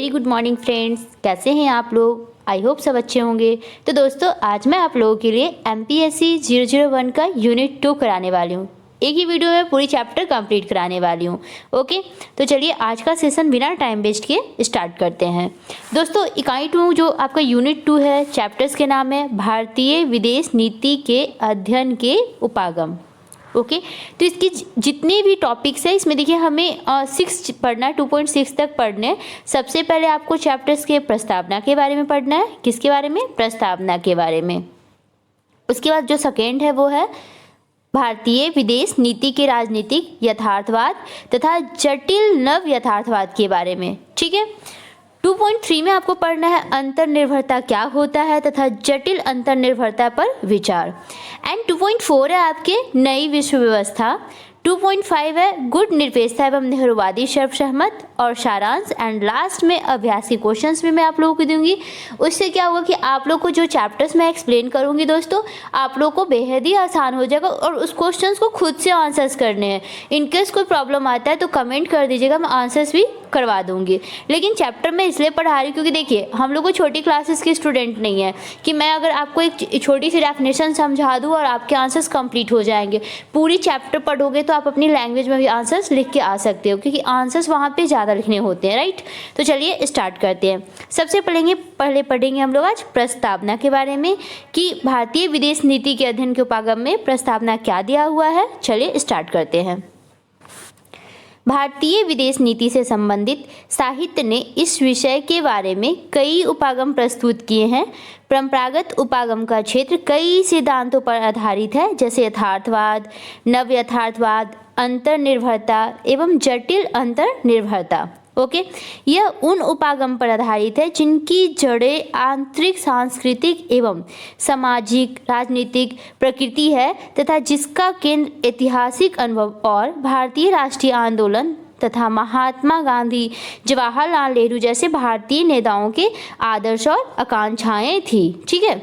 Very good morning friends, कैसे हैं आप लोग। आई होप सब अच्छे होंगे। तो दोस्तों आज मैं आप लोगों के लिए MPSC 001 का यूनिट 2 कराने वाली हूँ। एक ही वीडियो में पूरी चैप्टर कंप्लीट कराने वाली हूँ। ओके, तो चलिए आज का सेशन बिना टाइम वेस्ट किए स्टार्ट करते हैं। दोस्तों इकाई 2 जो आपका यूनिट 2 है, चैप्टर्स के नाम है भारतीय विदेश नीति के अध्ययन के उपागम। ओके तो इसकी जितने भी टॉपिक्स है इसमें देखिए हमें 6 पढ़ना है, 2.6 तक पढ़ने हैं। सबसे पहले आपको चैप्टर्स के प्रस्तावना के बारे में पढ़ना है। किसके बारे में? प्रस्तावना के बारे में। उसके बाद जो सेकेंड है वो है भारतीय विदेश नीति के राजनीतिक यथार्थवाद तथा जटिल नव यथार्थवाद के बारे में। ठीक है। 2.3 में आपको पढ़ना है अंतर्निर्भरता क्या होता है तथा जटिल अंतर्निर्भरता पर विचार। एंड 2.4 है आपके नई विश्व व्यवस्था। 2.5 है गुण निरपेक्षता एवं नेहरूवादी सर्वसहमत और सारांश। एंड लास्ट में अभ्यासी क्वेश्चंस भी मैं आप लोगों को दूंगी। उससे क्या होगा कि आप लोग को जो चैप्टर्स मैं एक्सप्लेन करूंगी दोस्तों, आप लोग को बेहद ही आसान हो जाएगा और उस क्वेश्चंस को खुद से आंसर्स करने हैं। इनकेस कोई प्रॉब्लम आता है तो कमेंट कर दीजिएगा, मैं आंसर्स भी करवा दूंगी। लेकिन चैप्टर में इसलिए पढ़ा रही हूँ क्योंकि देखिए हम लोग को छोटी क्लासेस के स्टूडेंट नहीं है कि मैं अगर आपको एक छोटी सी डेफिनेशन समझा दूँ और आपके आंसर्स कंप्लीट हो जाएंगे। पूरी चैप्टर पढ़ोगे तो आप अपनी लैंग्वेज में भी आंसर्स लिख के आ सकते हो क्योंकि आंसर्स वहाँ पे ज़्यादा लिखने होते हैं। राइट, तो चलिए स्टार्ट करते हैं। सबसे पहले पढ़ेंगे हम लोग आज प्रस्तावना के बारे में कि भारतीय विदेश नीति के अध्ययन के उपागम में प्रस्तावना क्या दिया हुआ है। चलिए स्टार्ट करते हैं। भारतीय विदेश नीति से संबंधित साहित्य ने इस विषय के बारे में कई उपागम प्रस्तुत किए हैं। परंपरागत उपागम का क्षेत्र कई सिद्धांतों पर आधारित है, जैसे यथार्थवाद, नव यथार्थवाद, अंतर्निर्भरता एवं जटिल अंतर्निर्भरता। ओके, यह उन उपागम पर आधारित है जिनकी जड़ें आंतरिक सांस्कृतिक एवं सामाजिक राजनीतिक प्रकृति है तथा जिसका केंद्र ऐतिहासिक अनुभव और भारतीय राष्ट्रीय आंदोलन तथा महात्मा गांधी, जवाहरलाल नेहरू जैसे भारतीय नेताओं के आदर्श और आकांक्षाएं थी। ठीक है,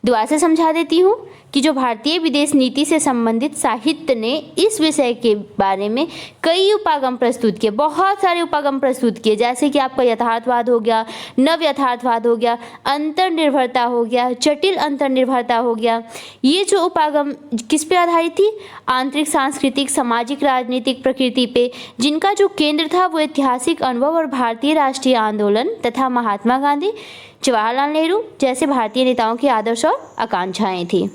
दोबारा से समझा देती हूँ कि जो भारतीय विदेश नीति से संबंधित साहित्य ने इस विषय के बारे में कई उपागम प्रस्तुत किए, बहुत सारे उपागम प्रस्तुत किए, जैसे कि आपका यथार्थवाद हो गया, नव यथार्थवाद हो गया, अंतर्निर्भरता हो गया, जटिल अंतर्निर्भरता हो गया। ये जो उपागम किस पे आधारित थी? आंतरिक सांस्कृतिक सामाजिक राजनीतिक प्रकृति पे, जिनका जो केंद्र था वो ऐतिहासिक अनुभव और भारतीय राष्ट्रीय आंदोलन तथा महात्मा गांधी, जवाहरलाल नेहरू जैसे भारतीय नेताओं के आदर्श और आकांक्षाएं थी।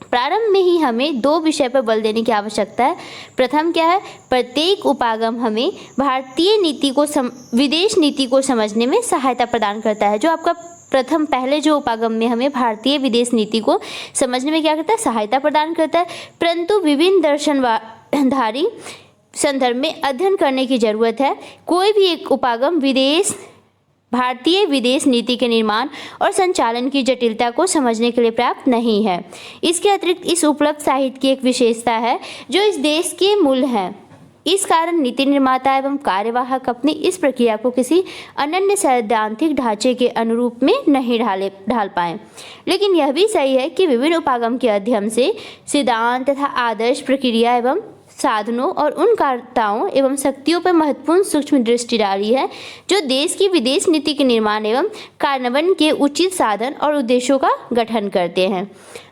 प्रारंभ में ही हमें 2 विषय पर बल देने की आवश्यकता है। प्रथम क्या है? प्रत्येक उपागम हमें भारतीय नीति को विदेश नीति को समझने में सहायता प्रदान करता है। जो आपका पहले जो उपागम में हमें भारतीय विदेश नीति को समझने में क्या करता है? सहायता प्रदान करता है। परंतु विभिन्न दर्शनधारी संदर्भ में अध्ययन करने की जरूरत है। कोई भी एक उपागम भारतीय विदेश नीति के निर्माण और संचालन की जटिलता को समझने के लिए पर्याप्त नहीं है। इसके अतिरिक्त इस उपलब्ध साहित्य की एक विशेषता है जो इस देश के मूल है। इस कारण नीति निर्माता एवं कार्यवाहक अपनी इस प्रक्रिया को किसी अनन्य सैद्धांतिक ढांचे के अनुरूप में नहीं ढाल पाए। लेकिन यह भी सही है कि विभिन्न उपागम के अध्ययन से सिद्धांत तथा आदर्श प्रक्रिया एवं साधनों और उन कारताओं एवं शक्तियों पर महत्वपूर्ण सूक्ष्म दृष्टि डाली है जो देश की विदेश नीति के निर्माण एवं कार्यान्वयन के उचित साधन और उद्देश्यों का गठन करते हैं।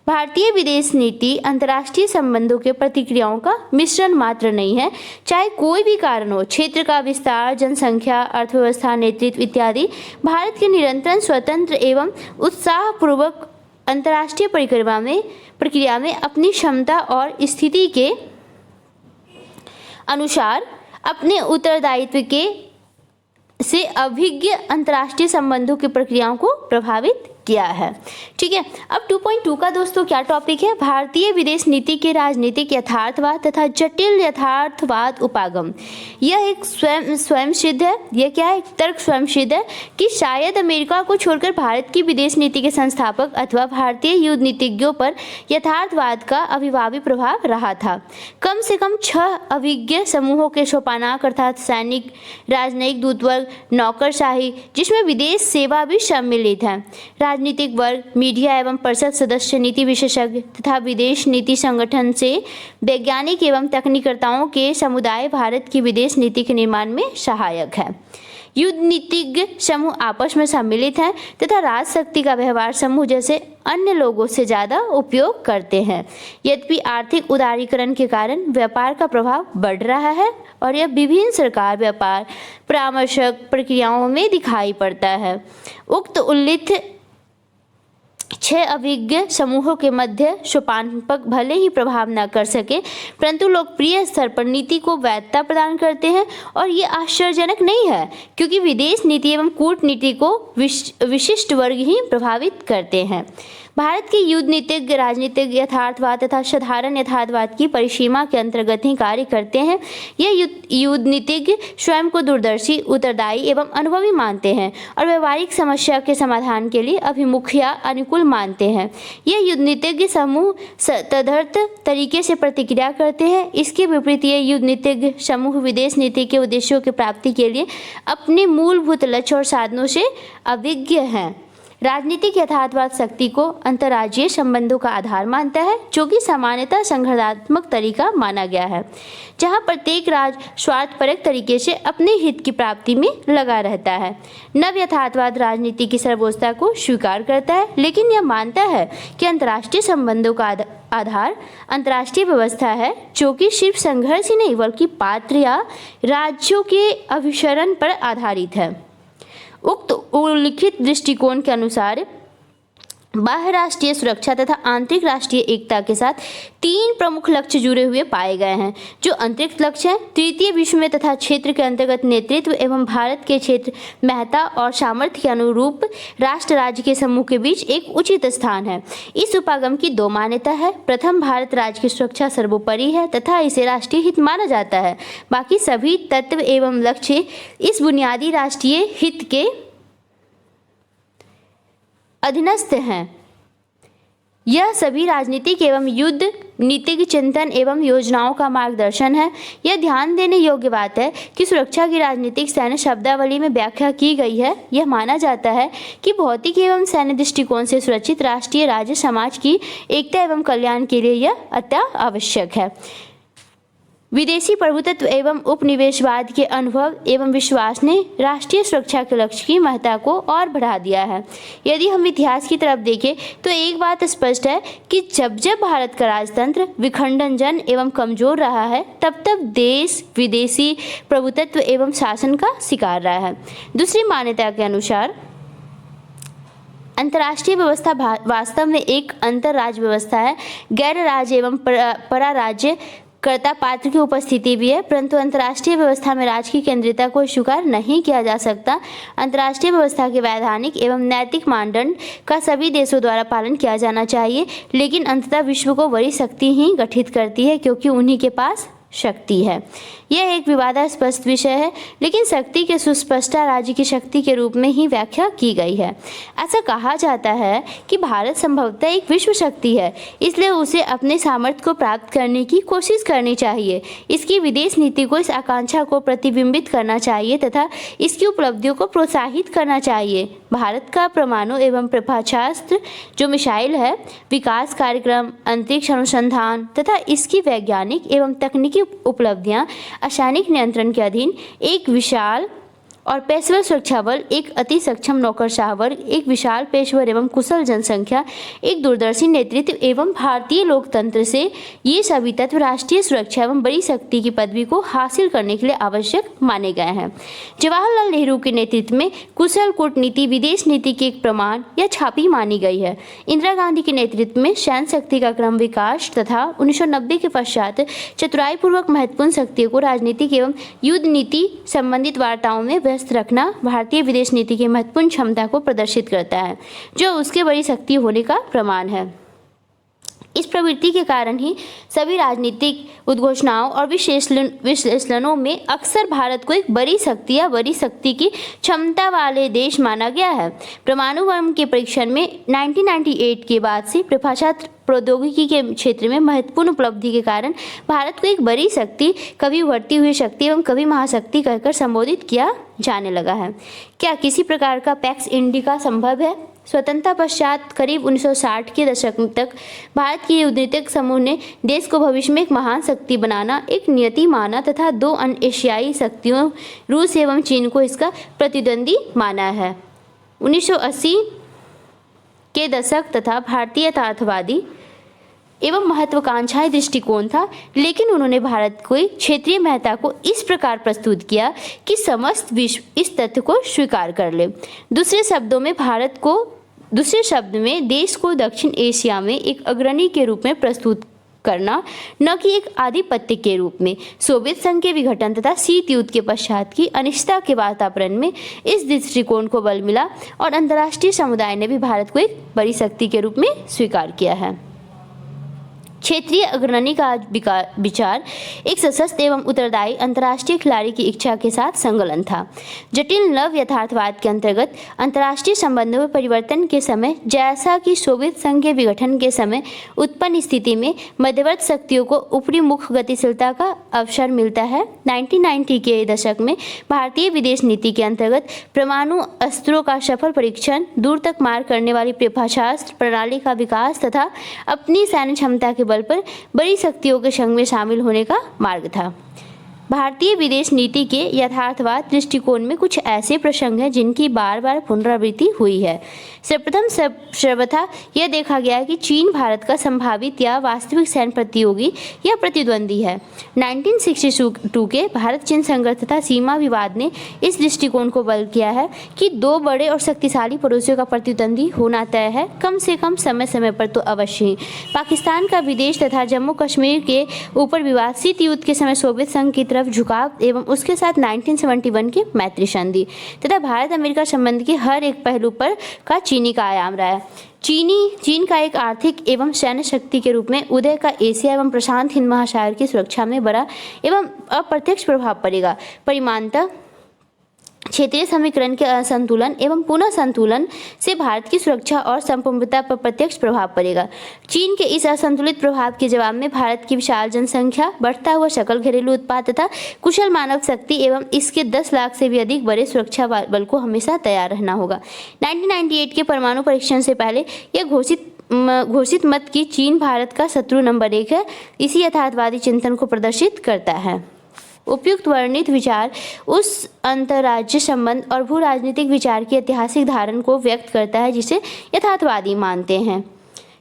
भारतीय विदेश नीति अंतर्राष्ट्रीय संबंधों के प्रतिक्रियाओं का मिश्रण मात्र नहीं है। चाहे कोई भी कारण हो, क्षेत्र का विस्तार, जनसंख्या, अर्थव्यवस्था, नेतृत्व इत्यादि, भारत के निरंतर स्वतंत्र एवं उत्साहपूर्वक अंतर्राष्ट्रीय प्रक्रिया में अपनी क्षमता और स्थिति के अनुसार अपने उत्तरदायित्व से अभिज्ञ अंतर्राष्ट्रीय संबंधों की प्रक्रियाओं को प्रभावित किया है। ठीक है, अब 2.2 का दोस्तों क्या टॉपिक है? भारतीय विदेश नीति के राजनीतिक यथार्थवाद तथा जटिल यथार्थवाद उपागम। यह एक स्वयं सिद्ध है। यह क्या है? एक तर्क स्वयं सिद्ध है कि शायद अमेरिका को छोड़कर भारत की विदेश नीति के संस्थापक अथवा भारतीय युद्ध नीतिज्ञों पर यथार्थवाद का अविभावी प्रभाव रहा था। कम से कम 6 अभिज्ञ समूहों के सोपानाक अर्थात सैनिक, राजनयिक दूतवर्ग, नौकरशाही, जिसमें विदेश सेवा भी सम्मिलित है, राजनीतिक वर्ग, मीडिया एवं परिषद सदस्य, नीति विशेषज्ञ तथा विदेश नीति संगठन से वैज्ञानिक एवं तकनीकर्ताओं के समुदाय भारत की विदेश नीति के निर्माण में सहायक है। युद्ध नीतिज्ञ समूह आपस में सम्मिलित हैं तथा राजशक्ति का व्यवहार समूह जैसे अन्य लोगों से ज़्यादा उपयोग करते हैं। यद्यपि आर्थिक उदारीकरण के कारण व्यापार का प्रभाव बढ़ रहा है और यह विभिन्न सरकार व्यापार परामर्शक प्रक्रियाओं में दिखाई पड़ता है। उक्त उल्लिखित 6 अभिज्ञ समूहों के मध्य सोपानपक भले ही प्रभाव न कर सके, परंतु लोकप्रिय स्तर पर नीति को वैधता प्रदान करते हैं और ये आश्चर्यजनक नहीं है, क्योंकि विदेश नीति एवं कूटनीति को विशिष्ट वर्ग ही प्रभावित करते हैं। भारत के युद्ध नीतिज्ञ राजनीतिक यथार्थवाद तथा साधारण यथार्थवाद की परिसीमा के अंतर्गत ही कार्य करते हैं। यह युद्ध नीतिज्ञ स्वयं को दूरदर्शी, उत्तरदायी एवं अनुभवी मानते हैं और व्यवहारिक समस्या के समाधान के लिए अभिमुख या अनुकूल मानते हैं। यह युद्ध नीतिज्ञ समूह तदर्थ तरीके से प्रतिक्रिया करते हैं। इसके विपरीत ये युद्ध नीतिज्ञ समूह विदेश नीति के उद्देश्यों की प्राप्ति के लिए अपने मूलभूत लक्ष्य और साधनों से अभिज्ञ हैं। राजनीतिक यथार्थवाद शक्ति को अंतर्राज्यीय संबंधों का आधार मानता है, जो कि सामान्यतः संघर्षात्मक तरीका माना गया है, जहां प्रत्येक राज्य स्वार्थपरक तरीके से अपने हित की प्राप्ति में लगा रहता है। नव यथार्थवाद राजनीति की सर्वोच्चता को स्वीकार करता है, लेकिन यह मानता है कि अंतर्राष्ट्रीय संबंधों का आधार अंतर्राष्ट्रीय व्यवस्था है, जो कि सिर्फ संघर्ष ही नहीं बल्कि पात्र या राज्यों के अभिसरण पर आधारित है। उक्त उल्लिखित दृष्टिकोण के अनुसार बाह्य राष्ट्रीय सुरक्षा तथा आंतरिक राष्ट्रीय एकता के साथ 3 प्रमुख लक्ष्य जुड़े हुए पाए गए हैं, जो अंतरिक्ष लक्ष्य हैं। तृतीय विश्व में तथा क्षेत्र के अंतर्गत नेतृत्व एवं भारत के क्षेत्र महत्ता और सामर्थ्य के अनुरूप राष्ट्र राज्य के समूह के बीच एक उचित स्थान है। इस उपागम की 2 मान्यता है। प्रथम, भारत राज्य की सुरक्षा सर्वोपरि है तथा इसे राष्ट्रीय हित माना जाता है। बाकी सभी तत्व एवं लक्ष्य इस बुनियादी राष्ट्रीय हित के अधीनस्थ हैं। यह सभी राजनीतिक एवं युद्ध नीतिक चिंतन एवं योजनाओं का मार्गदर्शन है। यह ध्यान देने योग्य बात है कि सुरक्षा की राजनीतिक सैन्य शब्दावली में व्याख्या की गई है। यह माना जाता है कि भौतिक एवं सैन्य दृष्टिकोण से सुरक्षित राष्ट्रीय राज्य समाज की एकता एवं कल्याण के लिए यह अत्यावश्यक है। विदेशी प्रभुत्व एवं उपनिवेशवाद के अनुभव एवं विश्वास ने राष्ट्रीय सुरक्षा के लक्ष्य की महत्ता को और बढ़ा दिया है। यदि हम इतिहास की तरफ देखें तो एक बात स्पष्ट है कि जब जब भारत का राजतंत्र विखंडनजन एवं कमजोर रहा है, तब तब देश विदेशी प्रभुत्व एवं शासन का शिकार रहा है। दूसरी मान्यता के अनुसार अंतर्राष्ट्रीय व्यवस्था वास्तव में एक अंतर्राज्य व्यवस्था है। गैर राज्य एवं पराराज्य कर्ता पात्र की उपस्थिति भी है, परंतु अंतर्राष्ट्रीय व्यवस्था में राज की केंद्रीयता को स्वीकार नहीं किया जा सकता। अंतर्राष्ट्रीय व्यवस्था के वैधानिक एवं नैतिक मानदंड का सभी देशों द्वारा पालन किया जाना चाहिए, लेकिन अंततः विश्व को बड़ी शक्ति ही गठित करती है, क्योंकि उन्हीं के पास शक्ति है। यह एक विवादास्पद विषय है, लेकिन शक्ति के सुस्पष्टता राज्य की शक्ति के रूप में ही व्याख्या की गई है। ऐसा कहा जाता है कि भारत संभवतः एक विश्व शक्ति है, इसलिए उसे अपने सामर्थ्य को प्राप्त करने की कोशिश करनी चाहिए। इसकी विदेश नीति को इस आकांक्षा को प्रतिबिंबित करना चाहिए तथा इसकी उपलब्धियों को प्रोत्साहित करना चाहिए। भारत का परमाणु एवं प्रक्षेपास्त्र जो मिसाइल है, विकास कार्यक्रम, अंतरिक्ष अनुसंधान तथा इसकी वैज्ञानिक एवं तकनीकी उपलब्धियां आसानी नियंत्रण के अधीन एक विशाल और पेशेवर सुरक्षा बल, एक अति सक्षम नौकरशाह वर्ग, एक विशाल पेशेवर एवं कुशल जनसंख्या, एक दूरदर्शी नेतृत्व एवं भारतीय लोकतंत्र से ये सभी तत्व राष्ट्रीय सुरक्षा एवं बड़ी शक्ति की पदवी को हासिल करने के लिए आवश्यक माने गए हैं। जवाहरलाल नेहरू के नेतृत्व में कुशल कूटनीति विदेश नीति की एक प्रमाण या छापी मानी गई है। इंदिरा गांधी के नेतृत्व में सैन्य शक्ति का क्रम विकास तथा 1990 के पश्चात चतुराईपूर्वक महत्वपूर्ण शक्तियों को राजनीतिक एवं युद्ध नीति संबंधित वार्ताओं में व्यस्त रखना भारतीय विदेश नीति की महत्वपूर्ण क्षमता को प्रदर्शित करता है, जो उसके बड़ी शक्ति होने का प्रमाण है। इस प्रवृत्ति के कारण ही सभी राजनीतिक उद्घोषणाओं और विश्लेषणों में अक्सर भारत को एक बड़ी शक्ति या बड़ी शक्ति की क्षमता वाले देश माना गया है। परमाणु बम के परीक्षण में 1998 के बाद से प्रक्षेपण प्रौद्योगिकी के क्षेत्र में महत्वपूर्ण उपलब्धि के कारण भारत को एक बड़ी शक्ति, कभी उभरती हुई शक्ति एवं कभी महाशक्ति कहकर संबोधित किया जाने लगा है। क्या किसी प्रकार का पैक्स इंडिका संभव है? स्वतंत्रता पश्चात करीब 1960 के दशक तक भारत के युद्धनीतिक समूह ने देश को भविष्य में एक महान शक्ति बनाना एक नियति माना तथा दो अन्य एशियाई शक्तियों रूस एवं चीन को इसका प्रतिद्वंदी माना है। 1980 के दशक तथा भारतीय यथार्थवादी एवं महत्वाकांक्षाई दृष्टिकोण था, लेकिन उन्होंने भारत को क्षेत्रीय महत्ता को इस प्रकार प्रस्तुत किया कि समस्त विश्व इस तथ्य को स्वीकार कर ले। दूसरे शब्द में देश को दक्षिण एशिया में एक अग्रणी के रूप में प्रस्तुत करना, न कि एक आधिपत्य के रूप में। सोवियत संघ के विघटन तथा शीत युद्ध के पश्चात की अनिश्चितता के वातावरण में इस दृष्टिकोण को बल मिला और अंतर्राष्ट्रीय समुदाय ने भी भारत को एक बड़ी शक्ति के रूप में स्वीकार किया है। क्षेत्रीय अग्रणी का विचार एक सशक्त एवं उत्तरदायी अंतर्राष्ट्रीय खिलाड़ी की इच्छा के साथ संलग्न था। जटिल नव यथार्थवाद के अंतर्गत अंतर्राष्ट्रीय संबंधों में परिवर्तन के समय, जैसा कि सोवियत संघ के विघटन के समय उत्पन्न स्थिति में मध्यवर्ती शक्तियों को ऊपरी मुख गतिशीलता का अवसर मिलता है। 1990 के दशक में भारतीय विदेश नीति के अंतर्गत परमाणु अस्त्रों का सफल परीक्षण, दूर तक मार करने वाली क्षेपणास्त्र प्रणाली का विकास तथा अपनी सैन्य क्षमता के बल पर बड़ी शक्तियों के संग में शामिल होने का मार्ग था। भारतीय विदेश नीति के यथार्थवाद दृष्टिकोण में कुछ ऐसे प्रसंग हैं जिनकी बार बार पुनरावृत्ति हुई है। सर्वथा यह देखा गया कि चीन भारत का संभावित या वास्तविक सैन्य प्रतियोगी या प्रतिद्वंदी है। 1962 के भारत चीन संघर्ष तथा सीमा विवाद ने इस दृष्टिकोण को बल किया है कि दो बड़े और शक्तिशाली पड़ोसियों का प्रतिद्वंदी होना तय है, कम से कम समय समय पर तो अवश्य ही। पाकिस्तान का विदेश तथा जम्मू कश्मीर के ऊपर विवाद, शीत युद्ध के समय सोवियत संघ की तरफ झुकाव एवं उसके साथ 1971 की मैत्री संधि तथा भारत अमेरिका संबंध के हर एक पहलू पर का चीनी का आयाम रहा है। चीन का एक आर्थिक एवं सैन्य शक्ति के रूप में उदय का एशिया एवं प्रशांत हिंद महासागर की सुरक्षा में बड़ा एवं अप्रत्यक्ष प्रभाव पड़ेगा। परिमाणतः क्षेत्रीय समीकरण के असंतुलन एवं पुनः संतुलन से भारत की सुरक्षा और संपूर्णता पर प्रत्यक्ष प्रभाव पड़ेगा। चीन के इस असंतुलित प्रभाव के जवाब में भारत की विशाल जनसंख्या, बढ़ता हुआ सकल घरेलू उत्पाद तथा कुशल मानव शक्ति एवं इसके 10 लाख से भी अधिक बड़े सुरक्षा बल को हमेशा तैयार रहना होगा। 1998 के परमाणु परीक्षण से पहले यह घोषित मत कि चीन भारत का शत्रु नंबर 1 है, इसी यथार्थवादी चिंतन को प्रदर्शित करता है। उपयुक्त वर्णित विचार उस अंतर्राज्य संबंध और भू राजनीतिक विचार की ऐतिहासिक धारण को व्यक्त करता है जिसे यथार्थवादी मानते हैं।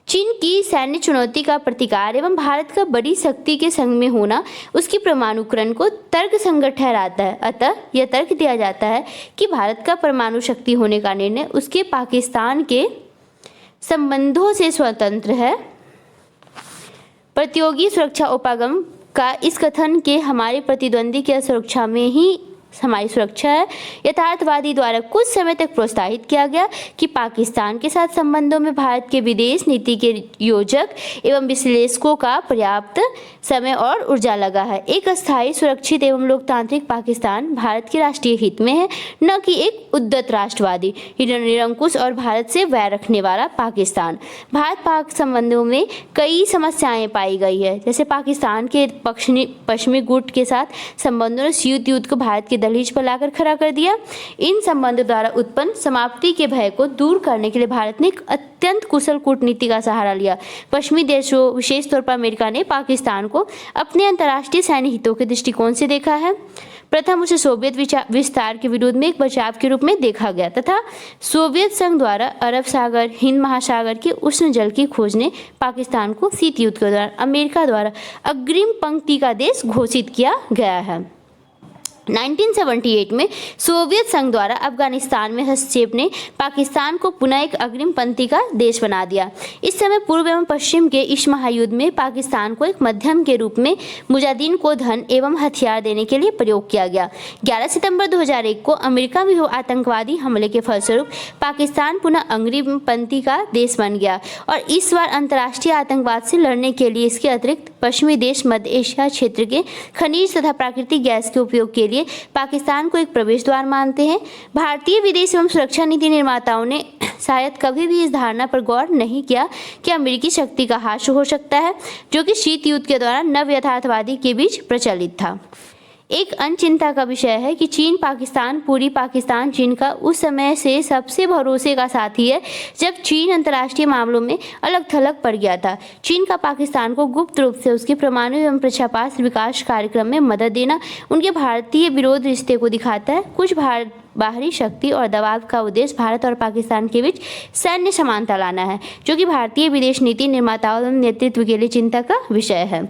चीन की सैन्य चुनौती का प्रतिकार एवं भारत का बड़ी शक्ति के संग में होना उसकी परमाणुकरण को तर्कसंगत ठहराता है। अतः यह तर्क दिया जाता है कि भारत का परमाणु शक्ति होने का निर्णय उसके पाकिस्तान के संबंधों से स्वतंत्र है। प्रतियोगी सुरक्षा उपागम का इस कथन के हमारे प्रतिद्वंदी की सुरक्षा में ही हमारी सुरक्षा है यथार्थवादी द्वारा कुछ समय तक प्रोत्साहित किया गया कि पाकिस्तान के साथ संबंधों में भारत के विदेश नीति के योजक एवं विश्लेषकों का पर्याप्त समय और ऊर्जा लगा है। एक अस्थायी, सुरक्षित एवं लोकतांत्रिक पाकिस्तान भारत के राष्ट्रीय हित में है, न कि एक उद्धत राष्ट्रवादी, निरंकुश और भारत से वैर रखने वाला पाकिस्तान। भारत पाक संबंधों में कई समस्याएं पाई गई है, जैसे पाकिस्तान के पश्चिमी गुट के साथ संबंधों ने शीत युद्ध को भारत के दहलीज पर लाकर खड़ा कर दिया। इन संबंधों द्वारा उत्पन्न समाप्ति के भय को दूर करने के लिए भारत ने एक अत्यंत कुशल कूटनीति का सहारा लिया। पश्चिमी देशों, विशेष तौर पर अमेरिका ने पाकिस्तान को अपने अंतर्राष्ट्रीय सैन्य हितों के दृष्टिकोण से देखा है। प्रथम उसे सोवियत विस्तार के विरोध में एक बचाव के रूप में देखा गया तथा सोवियत संघ द्वारा अरब सागर, हिंद महासागर के उष्ण जल की खोज ने पाकिस्तान को शीत युद्ध के दौरान अमेरिका द्वारा अग्रिम पंक्ति का देश घोषित किया गया है। 1978 में सोवियत संघ द्वारा अफगानिस्तान में हस्तक्षेप ने पाकिस्तान को पुनः एक अग्रिम पंक्ति का देश बना दिया। इस समय पूर्व एवं पश्चिम के इस महायुद्ध में पाकिस्तान को एक मध्यम के रूप में मुजाहिदीन को धन एवं हथियार देने के लिए प्रयोग किया गया। 11 सितंबर 2001 को अमेरिका में हुए आतंकवादी हमले के फलस्वरूप पाकिस्तान पुनः अग्रिम पंक्ति का देश बन गया और इस बार अंतर्राष्ट्रीय आतंकवाद से लड़ने के लिए इसके अतिरिक्त पश्चिमी देश मध्य एशिया क्षेत्र के खनिज तथा प्राकृतिक गैस के उपयोग के लिए पाकिस्तान को एक प्रवेश द्वार मानते हैं। भारतीय विदेश एवं सुरक्षा नीति निर्माताओं ने शायद कभी भी इस धारणा पर गौर नहीं किया कि अमेरिकी शक्ति का हास्य हो सकता है, जो कि शीत युद्ध के दौरान नव यथार्थवादी के बीच प्रचलित था। एक अन्य चिंता का विषय है कि चीन चीन का उस समय से सबसे भरोसे का साथी है जब चीन अंतर्राष्ट्रीय मामलों में अलग थलग पड़ गया था। चीन का पाकिस्तान को गुप्त रूप से उसके परमाणु एवं प्रक्षेपास्त्र विकास कार्यक्रम में मदद देना उनके भारतीय विरोध रिश्ते को दिखाता है। कुछ बाहरी शक्ति और दबाव का उद्देश्य भारत और पाकिस्तान के बीच सैन्य समानता लाना है, जो कि भारतीय विदेश नीति निर्माताओं एवं नेतृत्व के लिए चिंता का विषय है।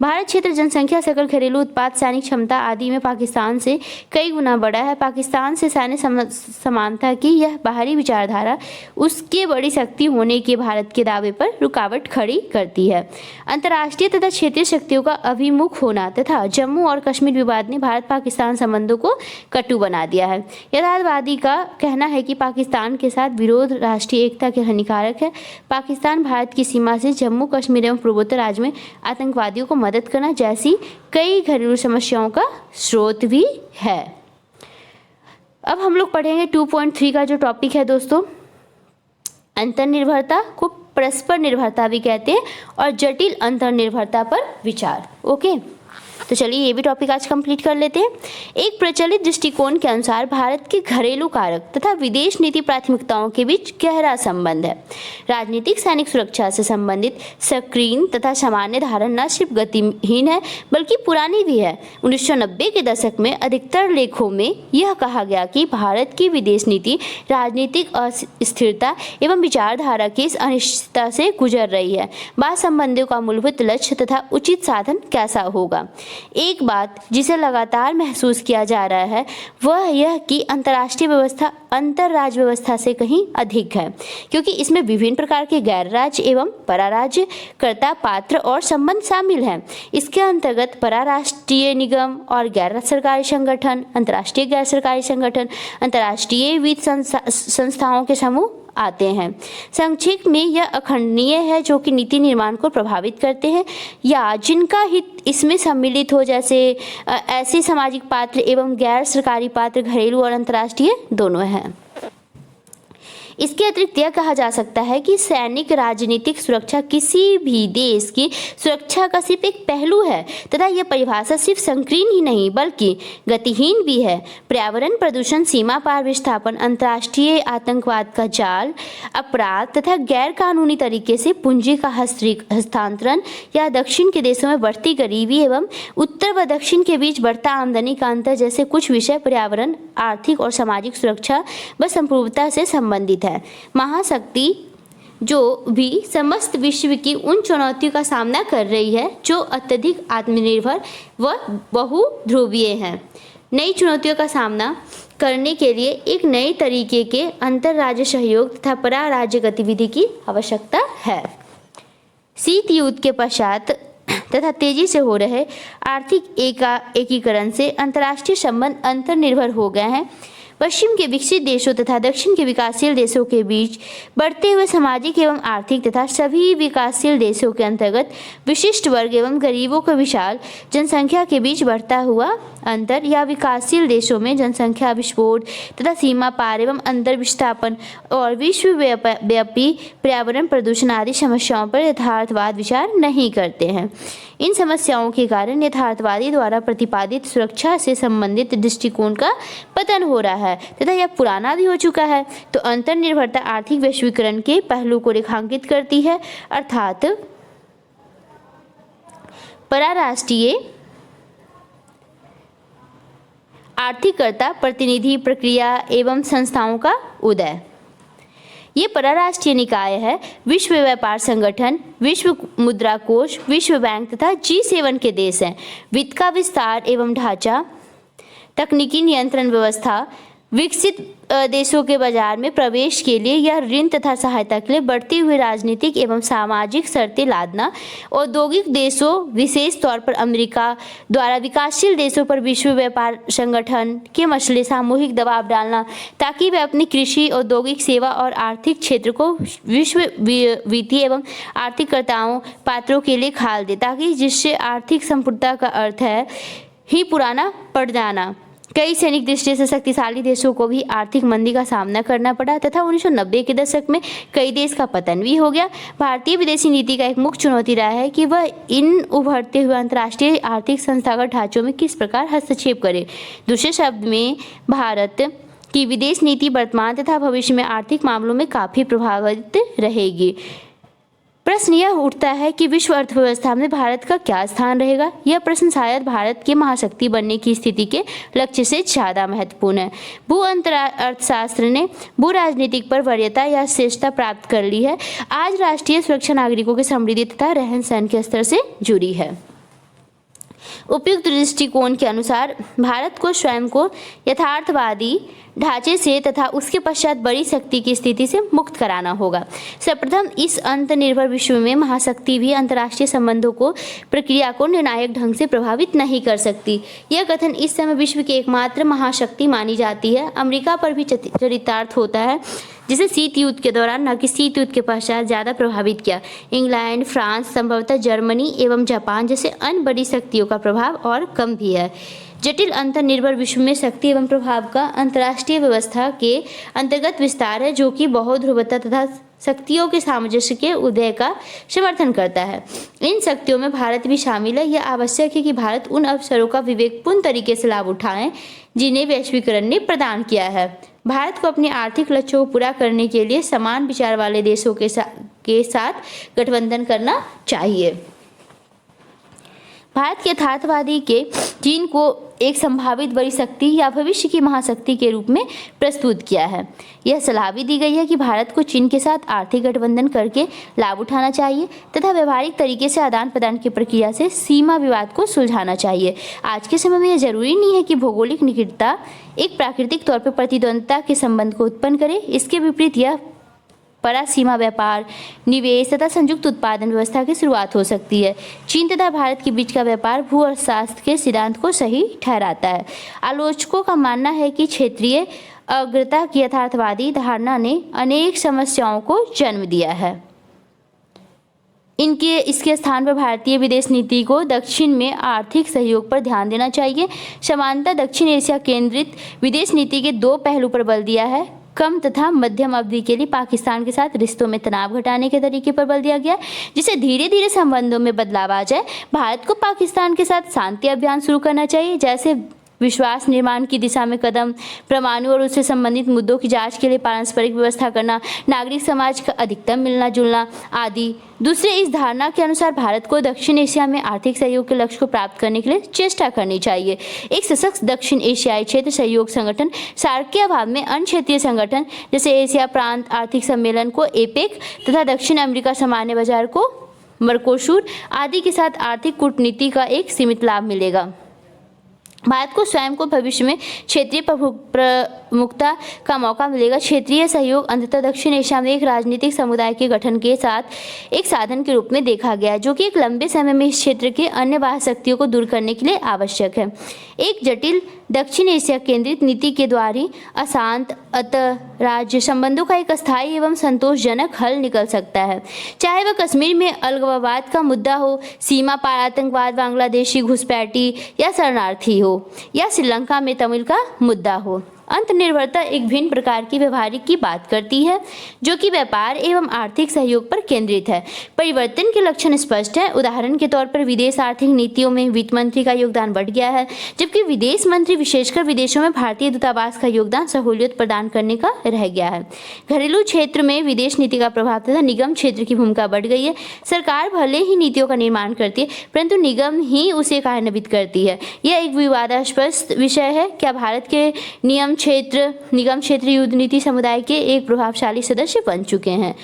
भारत क्षेत्र जनसंख्या, सकल घरेलू उत्पाद, सैनिक क्षमता आदि में पाकिस्तान से कई गुना बड़ा है। पाकिस्तान से सैन्य समानता की यह बाहरी विचारधारा उसके बड़ी शक्ति होने के भारत के दावे पर रुकावट खड़ी करती है। अंतर्राष्ट्रीय तथा क्षेत्रीय शक्तियों का अभिमुख होना तथा जम्मू और कश्मीर विवाद ने भारत पाकिस्तान संबंधों को कटु बना दिया है। यथार्थवादी का कहना है कि पाकिस्तान के साथ विरोध राष्ट्रीय एकता के हानिकारक है। पाकिस्तान भारत की सीमा से जम्मू कश्मीर एवं पूर्वोत्तर राज्य में आतंकवादियों को मदद करना जैसी कई घरेलू समस्याओं का स्रोत भी है। अब हम लोग पढ़ेंगे 2.3 का जो टॉपिक है दोस्तों, अंतर्निर्भरता को परस्पर निर्भरता भी कहते हैं और जटिल अंतर्निर्भरता पर विचार। ओके, तो चलिए ये भी टॉपिक आज कंप्लीट कर लेते हैं। एक प्रचलित दृष्टिकोण के अनुसार भारत के घरेलू कारक तथा विदेश नीति प्राथमिकताओं के बीच गहरा संबंध है। राजनीतिक सैनिक सुरक्षा से संबंधित सक्रिय तथा सामान्य धारणा न सिर्फ गतिहीन है बल्कि पुरानी भी है। 1990 के दशक में अधिकतर लेखों में यह कहा गया कि भारत की विदेश नीति राजनीतिक अस्थिरता एवं विचारधारा की इस अनिश्चितता से गुजर रही है। बाह्य संबंधों का मूलभूत लक्ष्य तथा उचित साधन कैसा होगा। एक बात जिसे लगातार महसूस किया जा रहा है वह यह कि अंतर्राष्ट्रीय व्यवस्था अंतर्राज्य व्यवस्था से कहीं अधिक है, क्योंकि इसमें विभिन्न प्रकार के गैर राज्य एवं पराराज्य कर्ता, पात्र और संबंध शामिल हैं। इसके अंतर्गत पराराष्ट्रीय निगम और गैर सरकारी संगठन, अंतर्राष्ट्रीय गैर सरकारी संगठन, अंतर्राष्ट्रीय वित्त संस्थाओं के समूह आते हैं। संक्षेप में यह अखंडनीय है जो कि नीति निर्माण को प्रभावित करते हैं या जिनका हित इसमें सम्मिलित हो, जैसे ऐसे सामाजिक पात्र एवं गैर सरकारी पात्र घरेलू और अंतर्राष्ट्रीय दोनों हैं। इसके अतिरिक्त यह कहा जा सकता है कि सैनिक राजनीतिक सुरक्षा किसी भी देश की सुरक्षा का सिर्फ एक पहलू है तथा यह परिभाषा सिर्फ संकीर्ण ही नहीं बल्कि गतिहीन भी है। पर्यावरण प्रदूषण, सीमा पार विस्थापन, अंतर्राष्ट्रीय आतंकवाद का जाल, अपराध तथा गैर कानूनी तरीके से पूंजी का हस्तांतरण या दक्षिण के देशों में बढ़ती गरीबी एवं उत्तर व दक्षिण के बीच बढ़ता आमदनी का अंतर जैसे कुछ विषय पर्यावरण, आर्थिक और सामाजिक सुरक्षा व संप्रभुता से संबंधित है। महाशक्ति जो भी समस्त विश्व की उन चुनौतियों का सामना कर रही है जो अत्यधिक आत्मनिर्भर व बहुध्रुवीय हैं। नई चुनौतियों का सामना करने के लिए एक नए तरीके के अंतर्राज्य सहयोग तथा पराराज्य गतिविधि की आवश्यकता है। शीत युद्ध के पश्चात तथा तेजी से हो रहे आर्थिक एकीकरण से अंतर्राष्ट्रीय संबंध अंतर्निर्भर हो गए हैं। पश्चिम के विकसित देशों तथा दक्षिण के विकासशील देशों के बीच बढ़ते हुए सामाजिक एवं आर्थिक तथा सभी विकासशील देशों के अंतर्गत विशिष्ट वर्ग एवं गरीबों के विशाल जनसंख्या के बीच बढ़ता हुआ अंतर या विकासशील देशों में जनसंख्या विस्फोट तथा सीमा पार एवं अंतर विस्थापन और विश्वव्यापी पर्यावरण प्रदूषण आदि समस्याओं पर यथार्थवाद विचार नहीं करते हैं। इन समस्याओं के कारण यथार्थवादी द्वारा प्रतिपादित सुरक्षा से संबंधित दृष्टिकोण का पतन हो रहा है तथा यह पुराना भी हो चुका है। तो अंतर्निर्भरता आर्थिक वैश्वीकरण के पहलू को रेखांकित करती है, अर्थात पराराष्ट्रीय आर्थिककर्ता प्रतिनिधि प्रक्रिया एवं संस्थाओं का उदय। ये पराराष्ट्रीय निकाय है विश्व व्यापार संगठन, विश्व मुद्रा कोष, विश्व बैंक तथा G7 के देश हैं। वित्त का विस्तार एवं ढांचा, तकनीकी नियंत्रण व्यवस्था, विकसित देशों के बाजार में प्रवेश के लिए या ऋण तथा सहायता के लिए बढ़ती हुई राजनीतिक एवं सामाजिक शर्तें लादना, औद्योगिक देशों विशेष तौर पर अमेरिका द्वारा विकासशील देशों पर विश्व व्यापार संगठन के मसले सामूहिक दबाव डालना ताकि वे अपनी कृषि, औद्योगिक, सेवा और आर्थिक क्षेत्र को विश्व वित्तीय एवं आर्थिककर्ताओं पात्रों के लिए खाल दे, ताकि जिससे आर्थिक संपूर्णता का अर्थ है ही पुराना पड़ जाना कई सैनिक दृष्टि से शक्तिशाली देशों को भी आर्थिक मंदी का सामना करना पड़ा तथा 1990 के दशक में कई देश का पतन भी हो गया। भारतीय विदेशी नीति का एक मुख्य चुनौती रहा है कि वह इन उभरते हुए अंतर्राष्ट्रीय आर्थिक संस्थागत ढांचों में किस प्रकार हस्तक्षेप करे। दूसरे शब्द में भारत की विदेश नीति वर्तमान तथा भविष्य में आर्थिक मामलों में काफ़ी प्रभावित रहेगी। प्रश्न यह उठता है कि विश्व अर्थव्यवस्था में भारत का क्या स्थान रहेगा। यह प्रश्न शायद भारत के महाशक्ति बनने की स्थिति के लक्ष्य से ज़्यादा महत्वपूर्ण है। भू अर्थशास्त्र ने भू राजनीतिक पर वरीयता या श्रेष्ठता प्राप्त कर ली है। आज राष्ट्रीय सुरक्षा नागरिकों की समृद्धि तथा रहन सहन के स्तर से जुड़ी है। उपयुक्त दृष्टिकोण के अनुसार भारत को स्वयं को यथार्थवादी ढांचे से तथा उसके पश्चात बड़ी शक्ति की स्थिति से मुक्त कराना होगा। सर्वप्रथम इस अंतर्निर्भर विश्व में महाशक्ति भी अंतर्राष्ट्रीय संबंधों को प्रक्रिया को निर्णायक ढंग से प्रभावित नहीं कर सकती। यह कथन इस समय विश्व की एकमात्र महाशक्ति मानी जाती है। अमेरिका पर भी चरितार्थ होता है, जिसे शीत युद्ध के दौरान न कि शीत युद्ध के पश्चात ज़्यादा प्रभावित किया। इंग्लैंड, फ्रांस, संभवतः जर्मनी एवं जापान जैसे अन्य बड़ी शक्तियों का प्रभाव और कम भी है। जटिल अंतर्निर्भर विश्व में शक्ति एवं प्रभाव का अंतर्राष्ट्रीय व्यवस्था के अंतर्गत विस्तार है, जो कि बहुध्रुवता तथा शक्तियों के सामंजस्य के उदय का समर्थन करता है। इन शक्तियों में भारत भी शामिल है। यह आवश्यक है कि भारत उन अवसरों का विवेकपूर्ण तरीके से लाभ उठाए जिन्हें वैश्वीकरण ने प्रदान किया है। भारत को अपने आर्थिक लक्ष्यों को पूरा करने के लिए समान विचार वाले देशों के साथ गठबंधन करना चाहिए। भारत के यथार्थवादी के चीन को एक संभावित बड़ी शक्ति या भविष्य की महाशक्ति के रूप में प्रस्तुत किया है। यह सलाह भी दी गई है कि भारत को चीन के साथ आर्थिक गठबंधन करके लाभ उठाना चाहिए तथा व्यवहारिक तरीके से आदान प्रदान की प्रक्रिया से सीमा विवाद को सुलझाना चाहिए। आज के समय में यह जरूरी नहीं है कि भौगोलिक निकटता एक प्राकृतिक तौर पर प्रतिद्वंद्विता के संबंध को उत्पन्न करे। इसके विपरीत यह परासीमा व्यापार, निवेश तथा संयुक्त उत्पादन व्यवस्था की शुरुआत हो सकती है। चीन तथा भारत के बीच का व्यापार भू अर्थशास्त्र के सिद्धांत को सही ठहराता है। आलोचकों का मानना है कि क्षेत्रीय अग्रता की यथार्थवादी धारणा ने अनेक समस्याओं को जन्म दिया है। इसके स्थान पर भारतीय विदेश नीति को दक्षिण में आर्थिक सहयोग पर ध्यान देना चाहिए। समानता दक्षिण एशिया केंद्रित विदेश नीति के दो पहलू पर बल दिया है। कम तथा मध्यम अवधि के लिए पाकिस्तान के साथ रिश्तों में तनाव घटाने के तरीके पर बल दिया गया, जिससे धीरे धीरे संबंधों में बदलाव आ जाए। भारत को पाकिस्तान के साथ शांति अभियान शुरू करना चाहिए, जैसे विश्वास निर्माण की दिशा में कदम, परमाणु और उससे संबंधित मुद्दों की जांच के लिए पारस्परिक व्यवस्था करना, नागरिक समाज का अधिकतम मिलना जुलना आदि। दूसरे, इस धारणा के अनुसार भारत को दक्षिण एशिया में आर्थिक सहयोग के लक्ष्य को प्राप्त करने के लिए चेष्टा करनी चाहिए। एक सशक्त दक्षिण एशियाई क्षेत्र सहयोग संगठन सार्क के अभाव में अन्य क्षेत्रीय संगठन जैसे एशिया प्रांत आर्थिक सम्मेलन को एपेक तथा दक्षिण अमेरिका सामान्य बाजार को मर्कोसूर आदि के साथ आर्थिक कूटनीति का एक सीमित लाभ मिलेगा। भारत को स्वयं को भविष्य में क्षेत्रीय प्रमुखता का मौका मिलेगा। क्षेत्रीय सहयोग अंततः दक्षिण एशिया में एक राजनीतिक समुदाय के गठन के साथ एक साधन के रूप में देखा गया, जो कि एक लंबे समय में इस क्षेत्र के अन्य बाह्य शक्तियों को दूर करने के लिए आवश्यक है। एक जटिल दक्षिण एशिया केंद्रित नीति के द्वारा अशांत अंतर्राज्य संबंधों का एक अस्थायी एवं संतोषजनक हल निकल सकता है, चाहे वह कश्मीर में अलगाववाद का मुद्दा हो, सीमा पार आतंकवाद, बांग्लादेशी घुसपैठी या शरणार्थी हो, या श्रीलंका में तमिल का मुद्दा हो। अंतर्निर्भरता एक भिन्न प्रकार की व्यवहारिक की बात करती है, जो कि व्यापार एवं आर्थिक सहयोग पर केंद्रित है। परिवर्तन के लक्षण स्पष्ट है। उदाहरण के तौर पर विदेश आर्थिक नीतियों में वित्त मंत्री का योगदान बढ़ गया है, जबकि विदेश मंत्री विशेषकर विदेशों में भारतीय दूतावास का योगदान सहूलियत प्रदान करने का रह गया है। घरेलू क्षेत्र में विदेश नीति का प्रभाव तथा निगम क्षेत्र की भूमिका बढ़ गई है। सरकार भले ही नीतियों का निर्माण करती है, परंतु निगम ही उसे कार्यान्वित करती है। यह एक विवादास्पद विषय है। क्या भारत के निगम क्षेत्र युद्ध नीति समुदाय के एक प्रभावशाली सदस्य बन चुके हैं?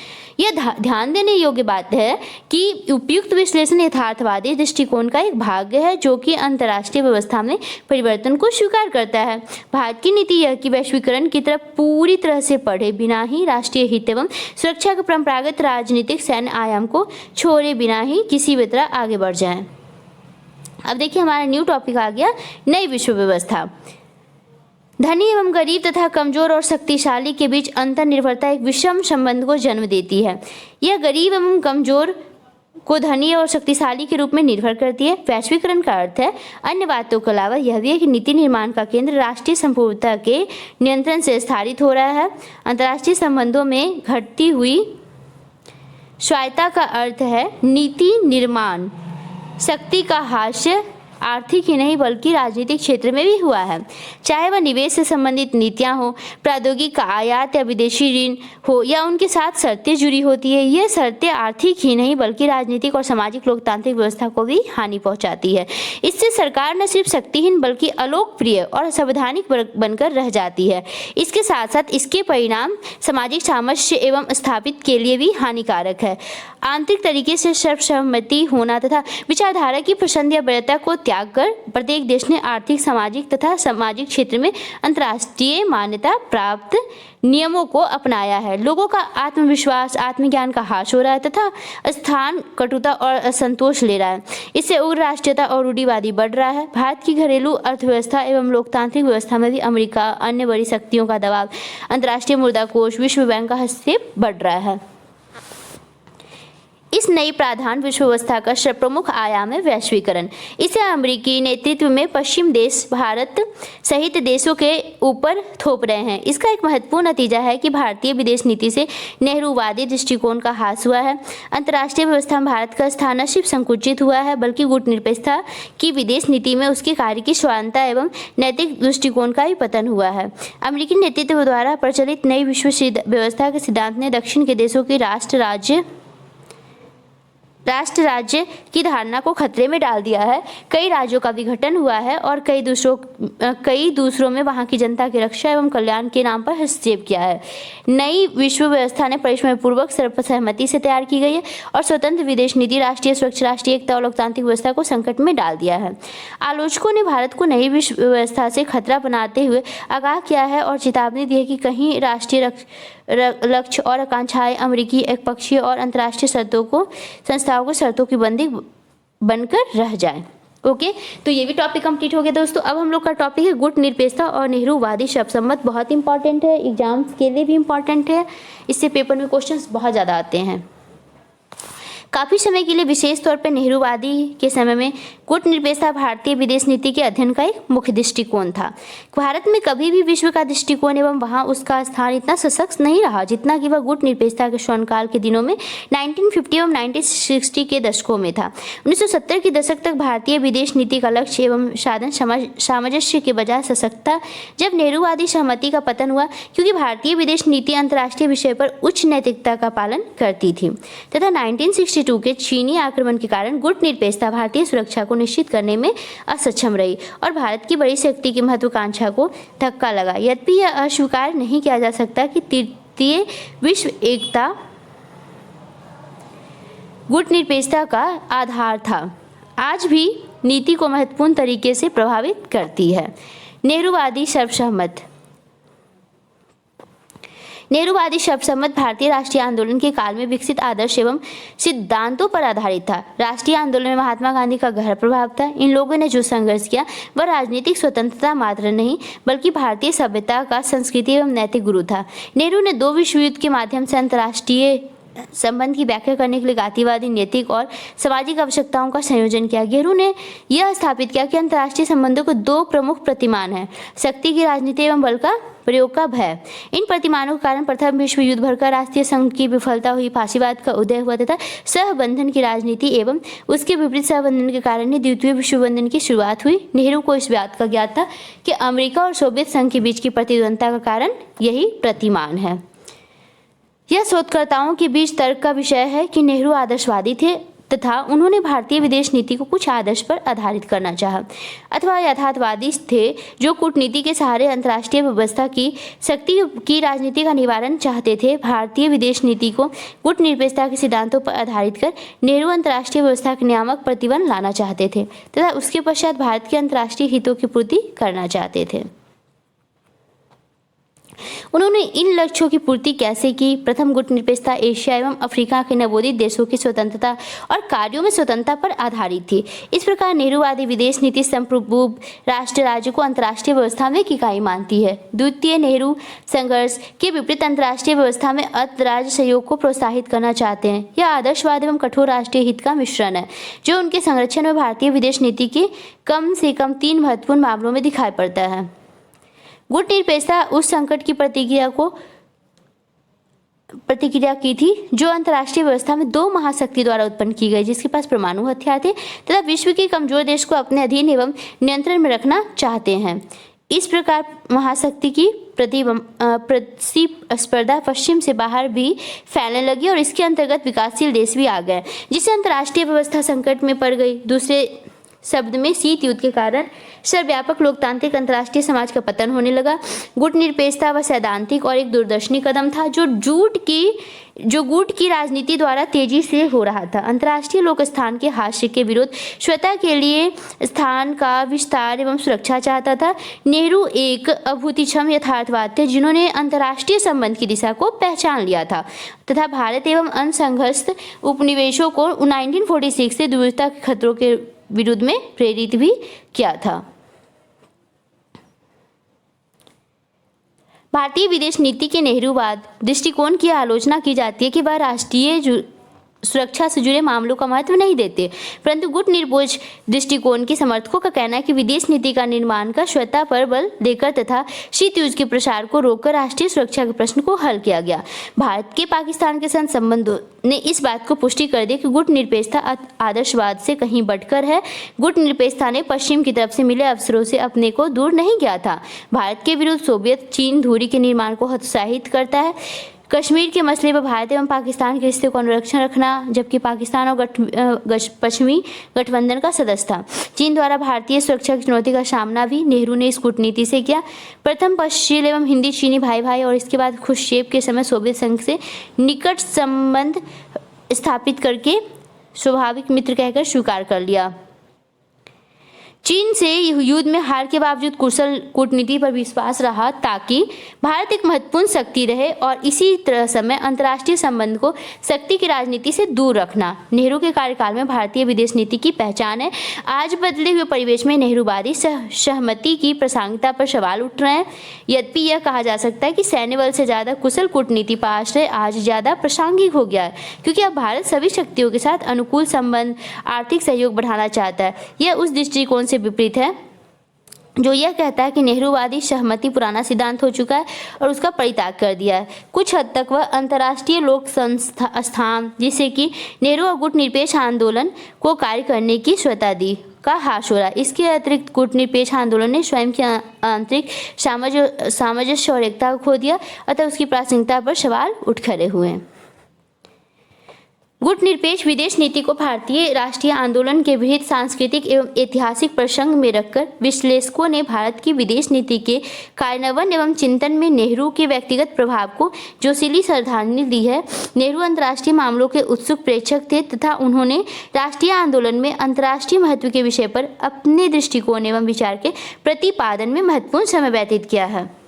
यह ध्यान देने योग्य बात है कि उपयुक्त विश्लेषण यथार्थवादी दृष्टिकोण का एक भाग है, जो कि अंतर्राष्ट्रीय व्यवस्था में परिवर्तन को स्वीकार करता है। भारत की नीति यह कि वैश्वीकरण की तरफ पूरी तरह से बढ़े बिना ही राष्ट्रीय हित एवं सुरक्षा के परंपरागत राजनीतिक सैन्य आयाम को छोड़े बिना ही किसी भी तरह आगे बढ़ जाए। अब देखिए, हमारा न्यू टॉपिक आ गया, नई विश्व व्यवस्था। धनी एवं गरीब तथा कमजोर और शक्तिशाली के बीच अंतर्निर्भरता एक विषम संबंध को जन्म देती है। यह गरीब एवं कमजोर को धनी और शक्तिशाली के रूप में निर्भर करती है। वैश्वीकरण का अर्थ है अन्य बातों के अलावा यह भी है कि नीति निर्माण का केंद्र राष्ट्रीय संप्रभुता के नियंत्रण से स्थापित हो रहा है। अंतर्राष्ट्रीय संबंधों में घटती हुई स्वायत्तता का अर्थ है नीति निर्माण शक्ति का हास्य आर्थिक ही नहीं बल्कि राजनीतिक क्षेत्र में भी हुआ है। चाहे वह निवेश से संबंधित नीतियां हो, प्रौद्योगिकी का आयात या विदेशी ऋण हो या उनके साथ शर्तें जुड़ी होती है, ये शर्तें आर्थिक ही नहीं बल्कि राजनीतिक और सामाजिक लोकतांत्रिक व्यवस्था को भी हानि पहुंचाती है। इससे सरकार न सिर्फ शक्तिहीन बल्कि अलोकप्रिय और असंवैधानिक बनकर रह जाती है। इसके साथ साथ इसके परिणाम सामाजिक सामंजस्य एवं स्थापित के लिए भी हानिकारक है। आंतरिक तरीके से सर्वसम्मति होना तथा विचारधारा की पसंद या वैधता को त्याग कर प्रत्येक देश ने आर्थिक, सामाजिक तथा सामाजिक क्षेत्र में अंतर्राष्ट्रीय मान्यता प्राप्त नियमों को अपनाया है। लोगों का आत्मविश्वास, आत्मज्ञान का ह्रास हो रहा है तथा स्थान कटुता और असंतोष ले रहा है। इससे उग्र राष्ट्रीयता और रूढ़िवादी बढ़ रहा है। भारत की घरेलू अर्थव्यवस्था एवं लोकतांत्रिक व्यवस्था में भी अमेरिका, अन्य बड़ी शक्तियों का दबाव, अंतर्राष्ट्रीय मुद्रा कोष, विश्व बैंक का हस्तक्षेप बढ़ रहा है। इस नई प्राधान्य विश्व व्यवस्था का प्रमुख आयाम है वैश्वीकरण। इसे अमेरिकी नेतृत्व में पश्चिम देश भारत सहित देशों के ऊपर थोप रहे हैं। इसका एक महत्वपूर्ण नतीजा है कि भारतीय विदेश नीति से नेहरूवादी दृष्टिकोण का ह्रास हुआ है। अंतर्राष्ट्रीय व्यवस्था में भारत का स्थान न सिर्फ संकुचित हुआ है बल्कि गुटनिरपेक्षता की विदेश नीति में उसके कार्य की स्वायत्तता एवं नैतिक दृष्टिकोण का भी पतन हुआ है। अमेरिकी नेतृत्व द्वारा प्रचलित नई विश्व व्यवस्था के सिद्धांत ने दक्षिण के देशों की राष्ट्र राज्य की धारणा को खतरे में डाल दिया है। कई राज्यों का विघटन हुआ है और कई दूसरों में वहां की जनता की रक्षा एवं कल्याण के नाम पर हस्तक्षेप किया है। नई विश्व व्यवस्था ने परिश्रमपूर्वक सर्वसहमति से तैयार की गई है और स्वतंत्र विदेश नीति राष्ट्रीय सुरक्षा, राष्ट्रीय एकता और लोकतांत्रिक व्यवस्था को संकट में डाल दिया है। आलोचकों ने भारत को नई विश्व व्यवस्था से खतरा बनाते हुए आगाह किया है और चेतावनी दी है कि कहीं राष्ट्रीय लक्ष्य और आकांक्षाएं अमेरिकी एकपक्षीय और अंतर्राष्ट्रीय संस्थाओं को शर्तों की बंदी बनकर रह जाए। ओके, तो ये भी टॉपिक कंप्लीट हो गया दोस्तों। अब हम लोग का टॉपिक है गुटनिरपेक्षता और नेहरूवादी शब्द सम्मत। बहुत इंपॉर्टेंट है, एग्जाम्स के लिए भी इंपॉर्टेंट है। इससे पेपर में क्वेश्चंस बहुत ज़्यादा आते हैं। काफ़ी समय के लिए विशेष तौर पर नेहरूवादी के समय में गुटनिरपेक्षता भारतीय विदेश नीति के अध्ययन का एक मुख्य दृष्टिकोण था। भारत में कभी भी विश्व का दृष्टिकोण एवं वहां उसका स्थान इतना सशक्त नहीं रहा जितना कि वह गुटनिरपेक्षता के स्वर्णकाल के दिनों में 1950 एवं 1960 के दशकों में था। 1970 के दशक तक भारतीय विदेश नीति का लक्ष्य एवं साधन सामंजस्य के बजाय सशक्त था। जब नेहरूवादी सहमति का पतन हुआ क्योंकि भारतीय विदेश नीति अंतर्राष्ट्रीय विषय पर उच्च नैतिकता का पालन करती थी तथा 1962 के चीनी आक्रमण के कारण गुटनिरपेक्षता भारतीय सुरक्षा को निश्चित करने में असक्षम रही और भारत की बड़ी शक्ति की महत्वाकांक्षा को धक्का लगा। यद्यपि यह अस्वीकार नहीं किया जा सकता कि तृतीय विश्व एकता गुटनिरपेक्षता का आधार था, आज भी नीति को महत्वपूर्ण तरीके से प्रभावित करती है। नेहरूवादी सर्वसम्मत। नेहरूवादी सर्वसम्मत भारतीय राष्ट्रीय आंदोलन के काल में विकसित आदर्श एवं सिद्धांतों पर आधारित था। राष्ट्रीय आंदोलन में महात्मा गांधी का गहरा प्रभाव था। इन लोगों ने जो संघर्ष किया वह राजनीतिक स्वतंत्रता मात्र नहीं बल्कि भारतीय सभ्यता का संस्कृति एवं नैतिक गुरु था। नेहरू ने 2 विश्व युद्ध के माध्यम से अंतर्राष्ट्रीय संबंध की व्याख्या करने के लिए गांधीवादी नैतिक और सामाजिक आवश्यकताओं का संयोजन किया। नेहरू ने यह स्थापित किया कि अंतर्राष्ट्रीय संबंधों के 2 प्रमुख प्रतिमान हैं, शक्ति की राजनीति एवं बल का प्रयोग का भय। इन प्रतिमानों के कारण प्रथम विश्व युद्ध भर का राष्ट्रीय संघ की विफलता हुई, फांसीवाद का उदय हुआ तथा सहबंधन की राजनीति एवं उसके विपरीत सहबंधन के कारण ही द्वितीय विश्व बंधन की शुरुआत हुई। नेहरू को इस बात का ज्ञात था कि अमेरिका और सोवियत संघ के बीच की प्रतिद्वंदता का कारण यही प्रतिमान है। यह शोधकर्ताओं के बीच तर्क का विषय है कि नेहरू आदर्शवादी थे तथा उन्होंने भारतीय विदेश नीति को कुछ आदर्श पर आधारित करना चाहा, अथवा यथार्थवादी थे जो कूटनीति के सहारे अंतर्राष्ट्रीय व्यवस्था की शक्ति की राजनीति का निवारण चाहते थे। भारतीय विदेश नीति को गुटनिरपेक्षता के सिद्धांतों पर आधारित कर नेहरू अंतर्राष्ट्रीय व्यवस्था के नियामक प्रतिबंध लाना चाहते थे तथा उसके पश्चात भारत के अंतर्राष्ट्रीय हितों की पूर्ति करना चाहते थे। उन्होंने इन लक्ष्यों की पूर्ति कैसे की? प्रथम गुटनिरपेक्षता एशिया एवं अफ्रीका के नवोदित देशों की स्वतंत्रता और कार्यों में स्वतंत्रता पर आधारित थी। इस प्रकार नेहरूवादी विदेश नीति संप्रभु राष्ट्र राज्य को अंतर्राष्ट्रीय व्यवस्था में एक इकाई मानती है। द्वितीय, नेहरू संघर्ष के विपरीत अंतर्राष्ट्रीय व्यवस्था में अंतर्राज्य सहयोग को प्रोत्साहित करना चाहते हैं। यह आदर्शवाद एवं कठोर राष्ट्रीय हित का मिश्रण है, जो उनके संरक्षण में भारतीय विदेश नीति के कम से कम 3 महत्वपूर्ण मामलों में दिखाई पड़ता है। गुटनिरपेक्षता उस संकट की प्रतिक्रिया की थी जो अंतर्राष्ट्रीय व्यवस्था में 2 महाशक्ति द्वारा उत्पन्न की गई, जिसके पास परमाणु हथियार थे तथा विश्व के कमजोर देश को अपने अधीन एवं नियंत्रण में रखना चाहते हैं। इस प्रकार महाशक्ति की प्रतिस्पर्धा पश्चिम से बाहर भी फैलने लगी और इसके अंतर्गत विकासशील देश भी आ गए, जिससे अंतर्राष्ट्रीय व्यवस्था संकट में पड़ गई। दूसरे शब्द में शीत युद्ध के कारण सर्वव्यापक लोकतांत्रिक अंतर्राष्ट्रीय समाज का पतन होने लगा। गुटनिरपेक्षता व सैद्धांतिक और एक दूरदर्शी कदम था जो गुट की राजनीति द्वारा तेजी से हो रहा था। अंतर्राष्ट्रीय लोक स्थान के हाशिए के विरुद्ध स्वतः के लिए स्थान का विस्तार एवं सुरक्षा चाहता था। नेहरू एक अभूतिक्षम यथार्थवाद थे जिन्होंने अंतर्राष्ट्रीय संबंध की दिशा को पहचान लिया था तथा भारत एवं अन्य संघर्षरत उपनिवेशों को 1946 से दूरता के खतरों के विरुद्ध में प्रेरित भी किया था। भारतीय विदेश नीति के नेहरूवाद दृष्टिकोण की आलोचना की जाती है कि वह राष्ट्रीय सुरक्षा से जुड़े मामलों का महत्व नहीं देते, परंतु गुटनिरपेक्ष दृष्टिकोण के समर्थकों का कहना है कि विदेश नीति का निर्माण का स्वतः पर बल देकर तथा शीत युद्ध के प्रसार को रोककर राष्ट्रीय सुरक्षा के प्रश्न को हल किया गया। भारत के पाकिस्तान के साथ संबंधों ने इस बात को पुष्टि कर दी कि गुटनिरपेक्षता आदर्शवाद से कहीं बढ़कर है। गुटनिरपेक्षता ने पश्चिम की तरफ से मिले अवसरों से अपने को दूर नहीं किया था। भारत के विरुद्ध सोवियत चीन दूरी के निर्माण को हतोत्साहित करता है। कश्मीर के मसले पर भारत एवं पाकिस्तान के रिश्ते को अनुरक्षण रखना, जबकि पाकिस्तान और पश्चिमी गठबंधन का सदस्य था। चीन द्वारा भारतीय सुरक्षा की चुनौती का सामना भी नेहरू ने इस कूटनीति से किया। प्रथम पश्चिमी एवं हिंदी चीनी भाई और इसके बाद खुर्शीद के समय सोवियत संघ से निकट संबंध स्थापित करके स्वाभाविक मित्र कहकर स्वीकार कर लिया। चीन से युद्ध में हार के बावजूद कुशल कूटनीति पर विश्वास रहा ताकि भारत एक महत्वपूर्ण शक्ति रहे और इसी तरह समय अंतर्राष्ट्रीय संबंध को शक्ति की राजनीति से दूर रखना नेहरू के कार्यकाल में भारतीय विदेश नीति की पहचान है। आज बदले हुए परिवेश में नेहरूवादी सहमति की प्रासंगिकता पर सवाल उठ रहे हैं। यद्यपि यह कहा जा सकता है कि सैन्य बल से ज़्यादा कुशल कूटनीति पर आश्रय आज ज़्यादा प्रासंगिक हो गया है, क्योंकि अब भारत सभी शक्तियों के साथ अनुकूल संबंध, आर्थिक सहयोग बढ़ाना चाहता है। यह उस दृष्टिकोण से विपरीत है जो यह कहता है कि नेहरूवादी सहमति पुराना सिद्धांत हो चुका है और उसका परित्याग कर दिया है। कुछ हद तक वह अंतर्राष्ट्रीय लोक संस्थान जिसे कि नेहरू और गुटनिरपेक्ष आंदोलन को कार्य करने की स्वतः दी का हास हो रहा है। इसके अतिरिक्त गुटनिरपेक्ष आंदोलन ने स्वयं की आंतरिक सामंजस्य और एकता को खो दिया, अतः उसकी प्रासंगिकता पर सवाल उठ खड़े हुए हैं। गुटनिरपेक्ष विदेश नीति को भारतीय राष्ट्रीय आंदोलन के विविध सांस्कृतिक एवं ऐतिहासिक प्रसंग में रखकर विश्लेषकों ने भारत की विदेश नीति के कार्यान्वयन एवं चिंतन में नेहरू के व्यक्तिगत प्रभाव को जोशीली श्रद्धांजलि दी है। नेहरू अंतर्राष्ट्रीय मामलों के उत्सुक प्रेक्षक थे तथा उन्होंने राष्ट्रीय आंदोलन में अंतर्राष्ट्रीय महत्व के विषय पर अपने दृष्टिकोण एवं विचार के प्रतिपादन में महत्वपूर्ण समय व्यतीत किया है।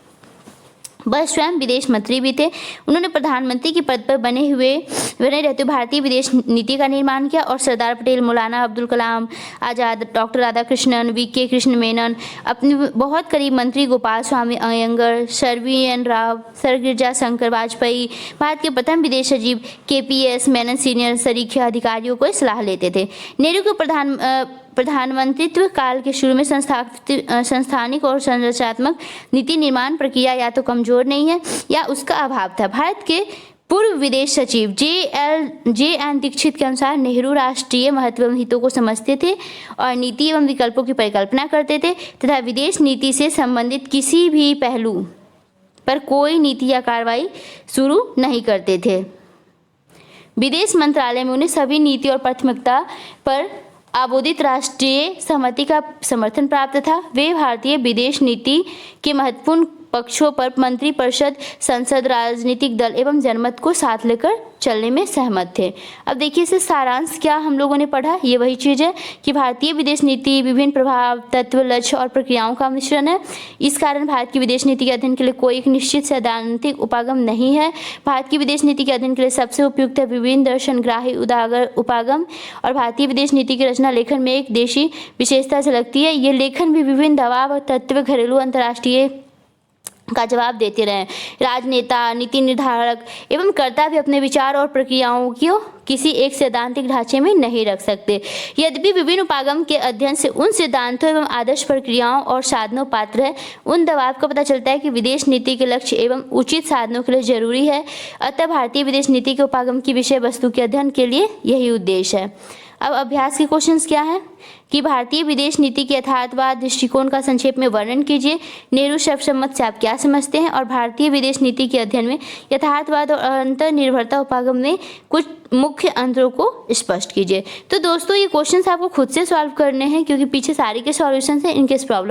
वह स्वयं विदेश मंत्री भी थे। उन्होंने प्रधानमंत्री के पद पर बने रहते भारतीय विदेश नीति का निर्माण किया और सरदार पटेल, मौलाना अब्दुल कलाम आज़ाद, डॉक्टर राधाकृष्णन, वी.के. कृष्ण मेनन, अपने बहुत करीब मंत्री Gopal Swami Iyengar, sir VN. Rao, sir गिरजा शंकर वाजपेयी, भारत के प्रथम विदेश सचिव के.पी.एस. मेनन सीनियर सरीखे अधिकारियों को सलाह लेते थे। नेहरू के प्रधानमंत्रित्व काल के शुरू में संस्थानिक और संरचनात्मक नीति निर्माण प्रक्रिया या तो कमजोर नहीं है या उसका अभाव था। भारत के पूर्व विदेश सचिव जे.एन. दीक्षित के अनुसार नेहरू राष्ट्रीय महत्व एवं हितों को समझते थे और नीति एवं विकल्पों की परिकल्पना करते थे तथा विदेश नीति से संबंधित किसी भी पहलू पर कोई नीति या कार्रवाई शुरू नहीं करते थे। विदेश मंत्रालय में उन्हें सभी नीति और प्राथमिकता पर आबोधित राष्ट्रीय सहमति का समर्थन प्राप्त था। वे भारतीय विदेश नीति के महत्वपूर्ण पक्षों पर मंत्रिपरिषद, संसद, राजनीतिक दल एवं जनमत को साथ लेकर चलने में सहमत थे। अब देखिए इसे सारांश क्या हम लोगों ने पढ़ा, ये वही चीज़ है कि भारतीय विदेश नीति विभिन्न प्रभाव, तत्व, लक्ष्य और प्रक्रियाओं का मिश्रण है। इस कारण भारत की विदेश नीति के अध्ययन के लिए कोई एक निश्चित सैद्धांतिक उपागम नहीं है। भारत की विदेश नीति के अध्ययन के लिए सबसे उपयुक्त है विभिन्न दर्शनग्राही उदागर उपागम। और भारतीय विदेश नीति की रचना लेखन में एक देशी विशेषता झलकती है। ये लेखन भी विभिन्न दबाव, तत्व, घरेलू, अंतर्राष्ट्रीय का जवाब देते रहे। राजनेता, नीति निर्धारक एवं कर्ता भी अपने विचार और प्रक्रियाओं को किसी एक सैद्धांतिक ढांचे में नहीं रख सकते। यद्यपि विभिन्न उपागम के अध्ययन से उन सिद्धांतों एवं आदर्श प्रक्रियाओं और साधनों पात्र है उन दबाव का पता चलता है कि विदेश नीति के लक्ष्य एवं उचित साधनों के लिए जरूरी है। अतः भारतीय विदेश नीति के उपागम की विषय वस्तु के अध्ययन के लिए यही उद्देश्य है। अब अभ्यास के क्वेश्चंस क्या है कि भारतीय विदेश नीति के यथार्थवाद दृष्टिकोण का संक्षेप में वर्णन कीजिए। नेहरू सर्वसम्मत से आप क्या समझते हैं? और भारतीय विदेश नीति के अध्ययन में यथार्थवाद और अंतर्निर्भरता उपागम में कुछ मुख्य अंतरों को स्पष्ट कीजिए। तो दोस्तों ये क्वेश्चंस आपको खुद से सॉल्व करने हैं क्योंकि पीछे सारे के सॉल्यूशंस हैं, इनकेस प्रॉब्लम